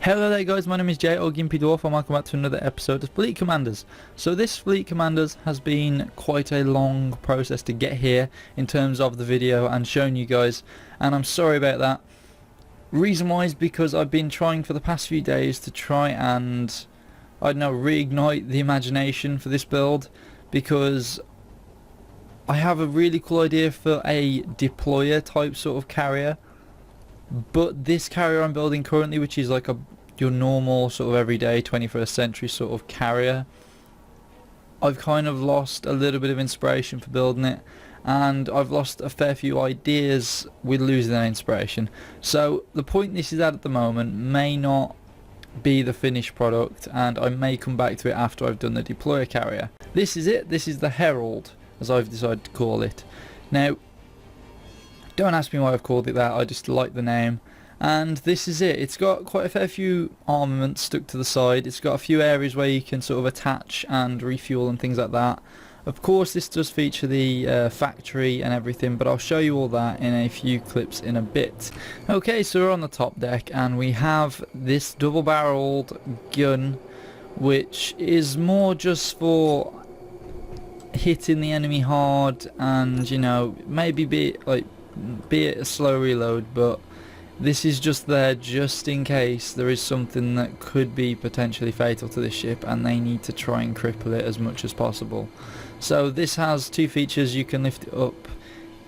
Hello there guys, my name is Jay or Gimpy Dwarf and welcome back to another episode of Fleet Commanders. So this Fleet Commanders has been quite a long process to get here in terms of the video and showing you guys, and I'm sorry about that. Reason why is because I've been trying for the past few days to try and, I don't know, reignite the imagination for this build, because I have a really cool idea for a deployer type sort of carrier. But this carrier I'm building currently, which is like your normal sort of everyday 21st century sort of carrier, I've kind of lost a little bit of inspiration for building it, and I've lost a fair few ideas with losing that inspiration. So the point this is at the moment may not be the finished product, and I may come back to it after I've done the deployer carrier. This is it. This is the Herald, as I've decided to call it. Now, don't ask me why I've called it that, I just like the name. And this is it. It's got quite a fair few armaments stuck to the side. It's got a few areas where you can sort of attach and refuel and things like that. Of course this does feature the factory and everything, but I'll show you all that in a few clips in a bit. Okay, so we're on the top deck and we have this double-barreled gun, which is more just for hitting the enemy hard and, you know, maybe be it a slow reload, but this is just there just in case there is something that could be potentially fatal to this ship and they need to try and cripple it as much as possible. So this has two features. You can lift it up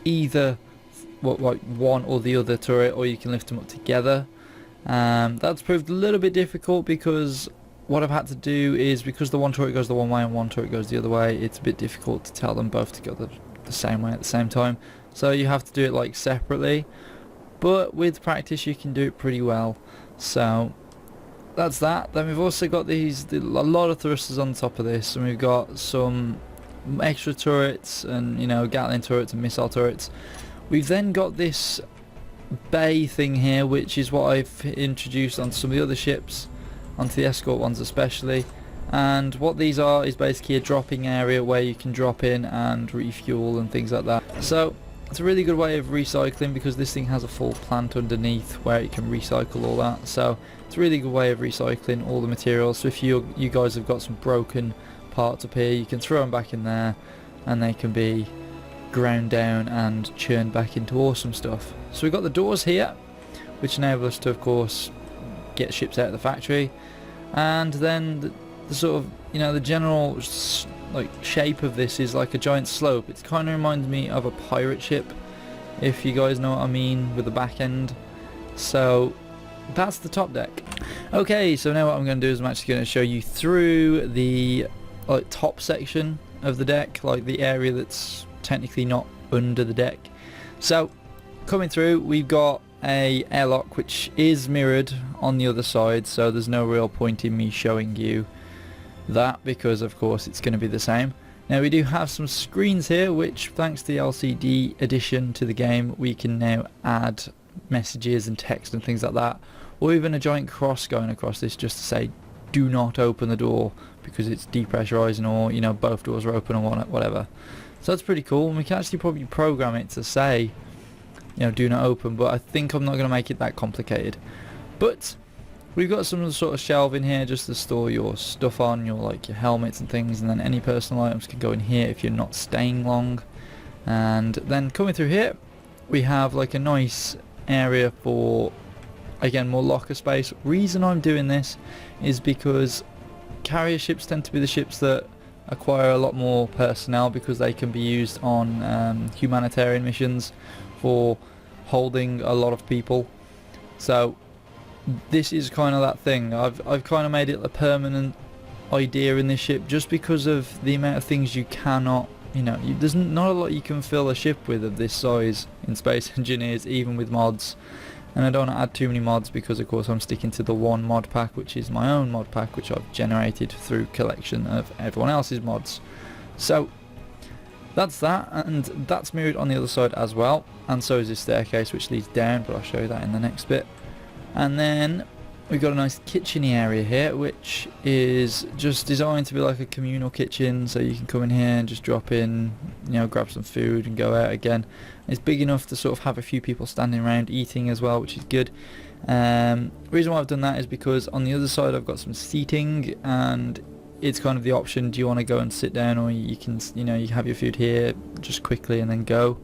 either like one or the other turret, or you can lift them up together. That's proved a little bit difficult because what I've had to do is, because the one turret goes the one way and one turret goes the other way, it's a bit difficult to tell them both to go the same way at the same time. So you have to do it like separately, but with practice you can do it pretty well. So that's that. Then we've also got a lot of thrusters on top of this, and we've got some extra turrets and, you know, Gatling turrets and missile turrets. We've then got this bay thing here, which is what I've introduced on some of the other ships, onto the escort ones especially. And what these are is basically a dropping area where you can drop in and refuel and things like that. So it's a really good way of recycling, because this thing has a full plant underneath where it can recycle all that. So it's a really good way of recycling all the materials. So if you guys have got some broken parts up here, you can throw them back in there and they can be ground down and churned back into awesome stuff. So we've got the doors here, which enable us to, of course, get ships out of the factory. And then the sort of, you know, the general like shape of this is like a giant slope. It kind of reminds me of a pirate ship, if you guys know what I mean, with the back end. So that's the top deck. Okay, so now what I'm going to do is I'm actually going to show you through the top section of the deck, like the area that's technically not under the deck. So coming through, we've got a airlock which is mirrored on the other side, so there's no real point in me showing you that, because of course it's going to be the same. Now we do have some screens here, which thanks to the LCD addition to the game, we can now add messages and text and things like that, or even a giant cross going across this just to say do not open the door because it's depressurizing, or, you know, both doors are open or whatever. So that's pretty cool, and we can actually probably program it to say, you know, do not open, but I think I'm not going to make it that complicated. But we've got some sort of shelving here just to store your stuff on, your helmets and things, and then any personal items can go in here if you're not staying long. And then coming through here, we have like a nice area for, again, more locker space. Reason I'm doing this is because carrier ships tend to be the ships that acquire a lot more personnel, because they can be used on humanitarian missions for holding a lot of people. So this is kind of that thing. I've kind of made it a permanent idea in this ship, just because of the amount of things you cannot, you know, there's not a lot you can fill a ship with of this size in Space Engineers, even with mods. And I don't want to add too many mods, because of course I'm sticking to the one mod pack, which is my own mod pack, which I've generated through collection of everyone else's mods. So that's that, and that's mirrored on the other side as well, and so is this staircase which leads down, but I'll show you that in the next bit. And then we've got a nice kitcheny area here, which is just designed to be like a communal kitchen, so you can come in here and just drop in, you know, grab some food and go out again. It's big enough to sort of have a few people standing around eating as well, which is good. Reason why I've done that is because on the other side I've got some seating, and it's kind of the option, do you want to go and sit down, or you can, you know, you have your food here just quickly and then go.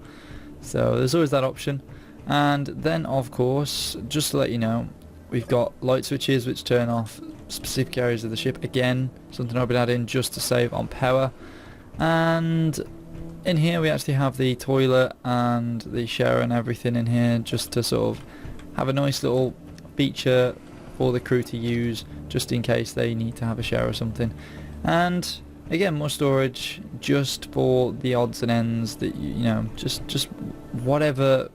So there's always that option. And then of course, just to let you know, we've got light switches which turn off specific areas of the ship. Again, something I've been adding just to save on power. And in here we actually have the toilet and the shower and everything in here, just to sort of have a nice little feature for the crew to use just in case they need to have a shower or something. And again, more storage just for the odds and ends that you know, just whatever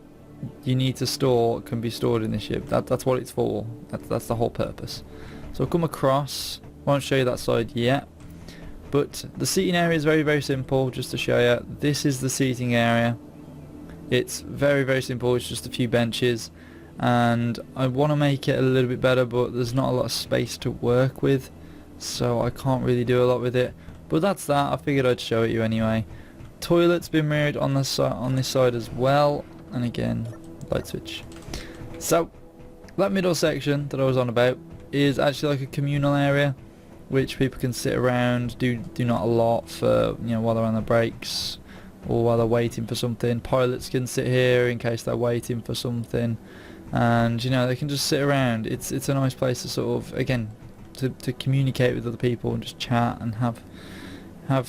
you need to store can be stored in the ship. That's what it's for. That's the whole purpose. So I'll come across, won't show you that side yet, but the seating area is very, very simple. Just to show you, this is the seating area. It's very, very simple. It's just a few benches, and I want to make it a little bit better, but there's not a lot of space to work with, so I can't really do a lot with it. But that's that. I figured I'd show it you anyway. Toilet's been mirrored on this side as well, and again, light switch. So that middle section that I was on about is actually like a communal area which people can sit around, do not a lot for, you know, while they're on their breaks or while they're waiting for something. Pilots can sit here in case they're waiting for something, and you know, they can just sit around. It's a nice place to sort of, again, to communicate with other people and just chat and have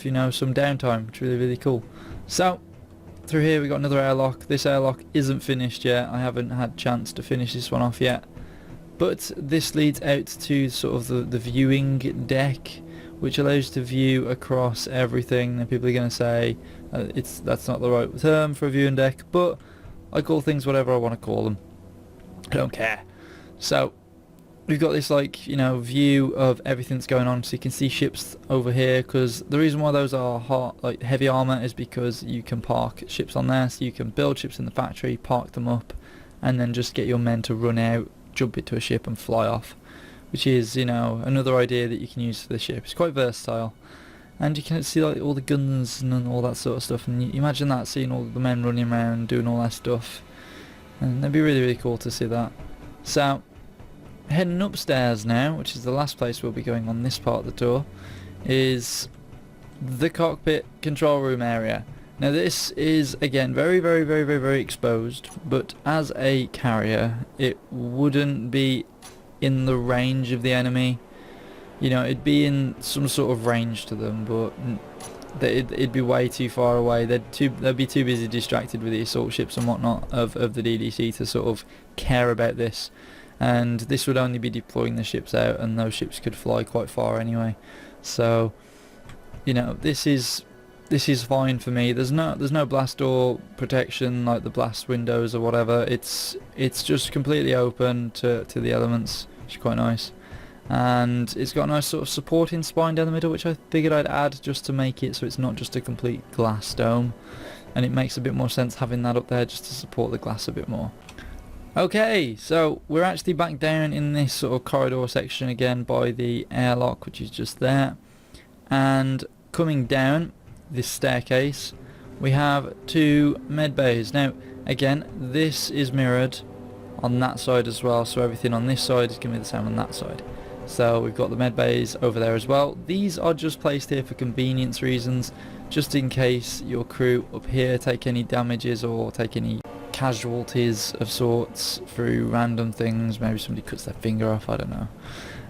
you know, some downtime. It's really, really cool. So through here we got another airlock. This airlock isn't finished yet. I haven't had chance to finish this one off yet, but this leads out to sort of the viewing deck, which allows you to view across everything. And people are going to say that's not the right term for a viewing deck, but I call things whatever I want to call them. I don't care. So we've got this, like, you know, view of everything that's going on, so you can see ships over here, because the reason why those are like heavy armor is because you can park ships on there, so you can build ships in the factory, park them up, and then just get your men to run out, jump into a ship and fly off, which is, you know, another idea that you can use for the ship. It's quite versatile, and you can see like all the guns and all that sort of stuff, and you imagine that, seeing all the men running around doing all that stuff, and that'd be really, really cool to see that. So heading upstairs now, which is the last place we'll be going on this part of the tour, is the cockpit control room area. Now this is, again, very, very, very, very, very exposed, but as a carrier it wouldn't be in the range of the enemy. You know, it'd be in some sort of range to them, but it'd be way too far away. They'd be too busy distracted with the assault ships and whatnot of the DDC to sort of care about this. And this would only be deploying the ships out, and those ships could fly quite far anyway. So, you know, this is fine for me. There's no blast door protection like the blast windows or whatever. It's just completely open to the elements, which is quite nice. And it's got a nice sort of supporting spine down the middle, which I figured I'd add just to make it so it's not just a complete glass dome, and it makes a bit more sense having that up there just to support the glass a bit more. Okay, so we're actually back down in this sort of corridor section again by the airlock, which is just there, and coming down this staircase we have two med bays. Now again, this is mirrored on that side as well, so everything on this side is going to be the same on that side. So we've got the med bays over there as well. These are just placed here for convenience reasons, just in case your crew up here take any damages or take any casualties of sorts through random things. Maybe somebody cuts their finger off, I don't know,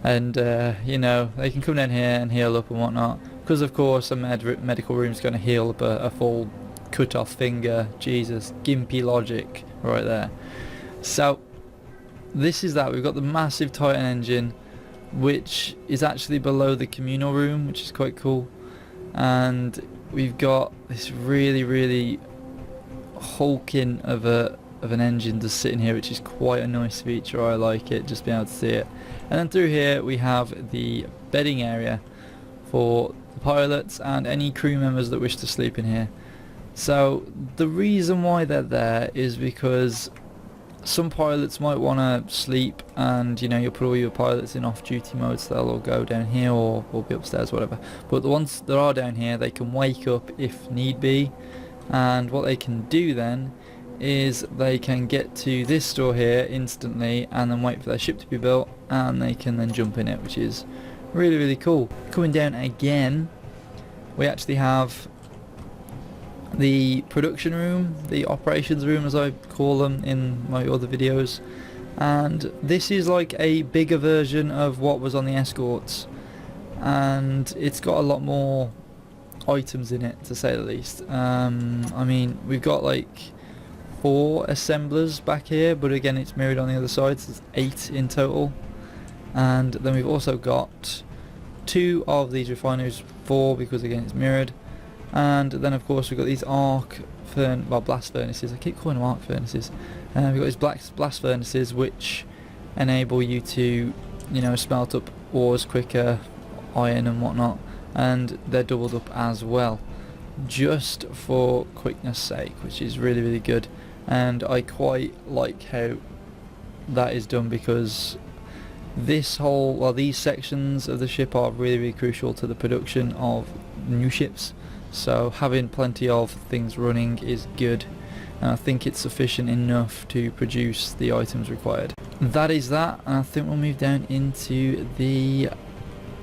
and you know, they can come down here and heal up and whatnot, because of course a medical room is going to heal up a full cut off finger. Jesus, gimpy logic right there. So this is that. We've got the massive Titan engine, which is actually below the communal room, which is quite cool, and we've got this really, really hulking of an engine just sitting here, which is quite a nice feature. I like it, just being able to see it. And then through here we have the bedding area for the pilots and any crew members that wish to sleep in here. So the reason why they're there is because some pilots might want to sleep, and you know, you'll put all your pilots in off-duty mode, so they'll all go down here or be upstairs, whatever. But the ones that are down here, they can wake up if need be, and what they can do then is they can get to this store here instantly and then wait for their ship to be built, and they can then jump in it, which is really, really cool. Coming down again, we actually have the production room, the operations room as I call them in my other videos, and this is like a bigger version of what was on the escorts, and it's got a lot more items in it, to say the least. I mean, we've got like 4 assemblers back here, but again it's mirrored on the other side, so it's 8 in total. And then we've also got 2 of these refineries, 4 because again it's mirrored. And then of course we've got these blast furnaces. I keep calling them arc furnaces. We've got these blast furnaces which enable you to, you know, smelt up ores quicker, iron and whatnot, and they're doubled up as well, just for quickness sake, which is really, really good. And I quite like how that is done, because these sections of the ship are really, really crucial to the production of new ships. So having plenty of things running is good, and I think it's sufficient enough to produce the items required. That is that, and I think we'll move down into the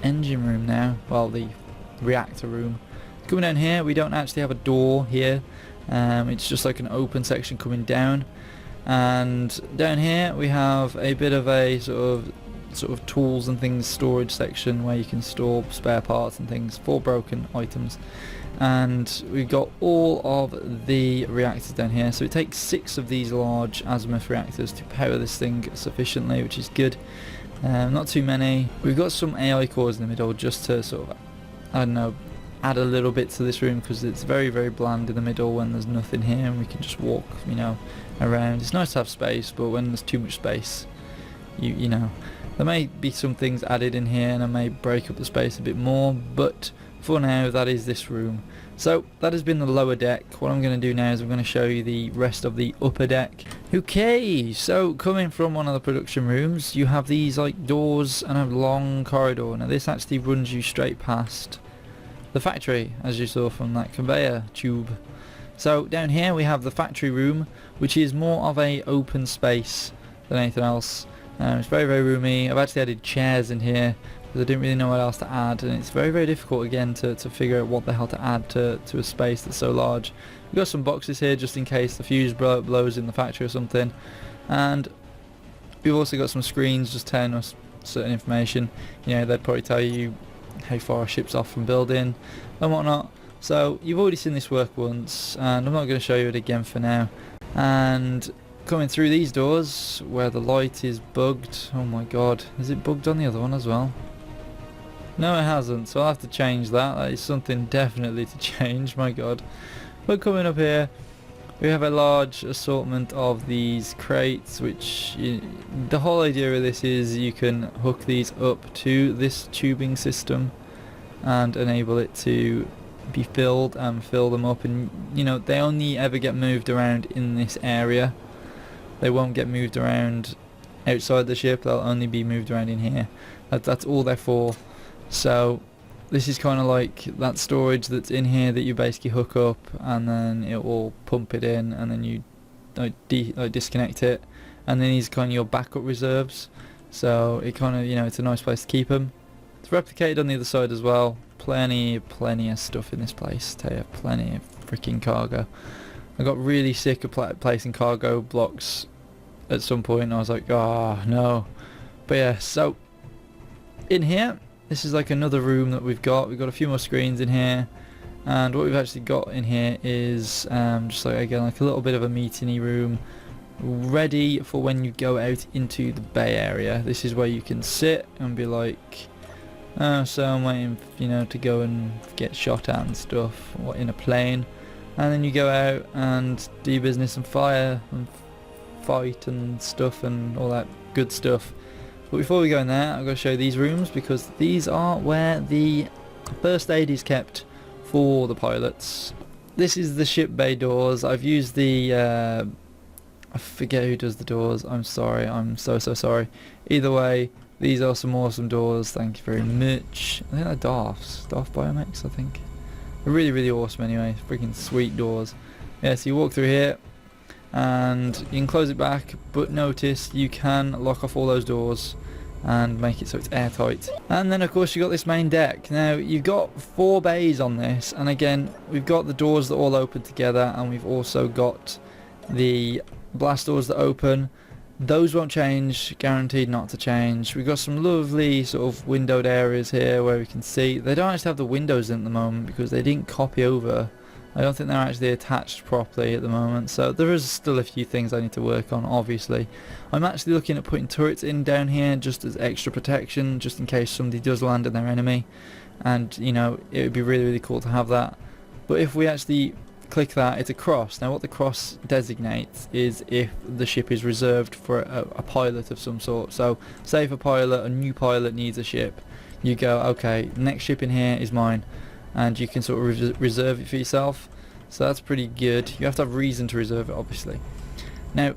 engine room now, well, the reactor room. Coming down here, we don't actually have a door here, it's just like an open section coming down, and down here we have a bit of a sort of tools and things storage section where you can store spare parts and things for broken items. And we've got all of the reactors down here, so it takes 6 of these large azimuth reactors to power this thing sufficiently, which is good. Not too many. We've got some AI cores in the middle just to sort of, I don't know, add a little bit to this room, because it's very, very bland in the middle when there's nothing here and we can just walk, you know, around. It's nice to have space, but when there's too much space, you know, there may be some things added in here and I may break up the space a bit more, but for now that is this room. So that has been the lower deck. What I'm going to do now is I'm going to show you the rest of the upper deck. Okay, so coming from one of the production rooms, you have these like doors and a long corridor. Now this actually runs you straight past the factory, as you saw from that conveyor tube. So down here we have the factory room, which is more of a open space than anything else. It's very, very roomy. I've actually added chairs in here because I didn't really know what else to add, and it's very, very difficult again to figure out what the hell to add to a space that's so large. We've got some boxes here just in case the fuse blows in the factory or something, and we've also got some screens just telling us certain information. You know, they'd probably tell you how far a ship's off from building and whatnot. So you've already seen this work once, and I'm not going to show you it again for now. And coming through these doors where the light is bugged, oh my god, is it bugged on the other one as well? No, it hasn't, so I'll have to change that. That is something definitely to change, my god. But coming up here, we have a large assortment of these crates, which the whole idea of this is you can hook these up to this tubing system and enable it to be filled and fill them up, and you know, they only ever get moved around in this area. They won't get moved around outside the ship, they'll only be moved around in here. That's all they're for. So this is kind of like that storage that's in here that you basically hook up and then it will pump it in, and then you disconnect it, and then these kind of your backup reserves. So it kind of, you know, it's a nice place to keep them. It's replicated on the other side as well. Plenty of stuff in this place. Tell you, plenty of freaking cargo. I got really sick of placing cargo blocks at some point. I was like, oh no. But yeah, so in here, this is like another room that we've got. We've got a few more screens in here, and what we've actually got in here is just like, again, like a little bit of a meeting-y room, ready for when you go out into the bay area. This is where you can sit and be like, oh, so I'm waiting, you know, to go and get shot at and stuff, or in a plane, and then you go out and do your business and fire and fight and stuff and all that good stuff. But before we go in there, I'm going to show you these rooms, because these are where the first aid is kept for the pilots. This is the ship bay doors. I've used the I forget who does the doors. I'm sorry. I'm so sorry. Either way, these are some awesome doors. Thank you very much. I think they're Darth Biomex, I think. They're really, really awesome anyway. Freaking sweet doors. Yeah, so you walk through here, and you can close it back, but notice you can lock off all those doors and make it so it's airtight. And then of course you got this main deck. Now you've got 4 bays on this, and again we've got the doors that all open together, and we've also got the blast doors that open. Those won't change, guaranteed not to change. We've got some lovely sort of windowed areas here where we can see they don't actually have the windows in at the moment because they didn't copy over. I don't think they're actually attached properly at the moment, so there is still a few things I need to work on, obviously. I'm actually looking at putting turrets in down here just as extra protection, just in case somebody does land on their enemy, and you know, it would be really cool to have that. But if we actually click that, it's a cross. Now what the cross designates is if the ship is reserved for a pilot of some sort. So say if a new pilot needs a ship, you go, okay, next ship in here is mine, and you can sort of reserve it for yourself. So that's pretty good. You have to have reason to reserve it, obviously. Now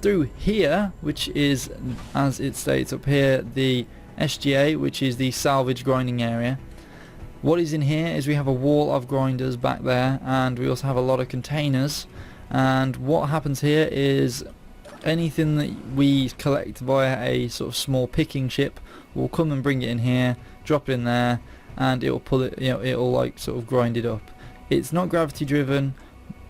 through here, which is, as it states up here, the SGA, which is the Salvage Groaning area, what is in here is we have a wall of grinders back there, and we also have a lot of containers. And what happens here is anything that we collect via a sort of small picking ship, we'll come and bring it in here, drop it in there, and it'll pull it, you know, it'll like sort of grind it up. It's not gravity driven,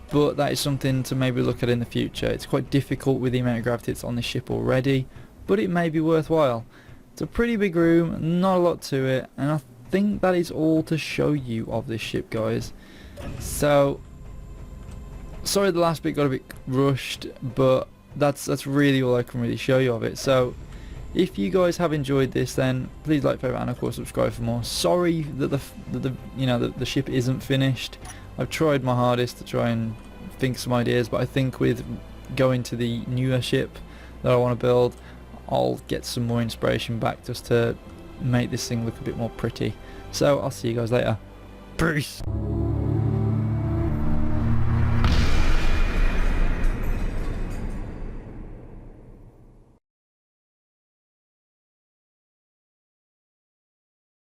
but that is something to maybe look at in the future. It's quite difficult with the amount of gravity that's on this ship already, but it may be worthwhile. It's a pretty big room, not a lot to it, and I think that is all to show you of this ship, guys. So sorry the last bit got a bit rushed, but that's really all I can really show you of it. So if you guys have enjoyed this, then please like, favorite, and of course subscribe for more. Sorry that the ship isn't finished. I've tried my hardest to try and think of some ideas, but I think with going to the newer ship that I want to build, I'll get some more inspiration back just to make this thing look a bit more pretty. So I'll see you guys later. Peace.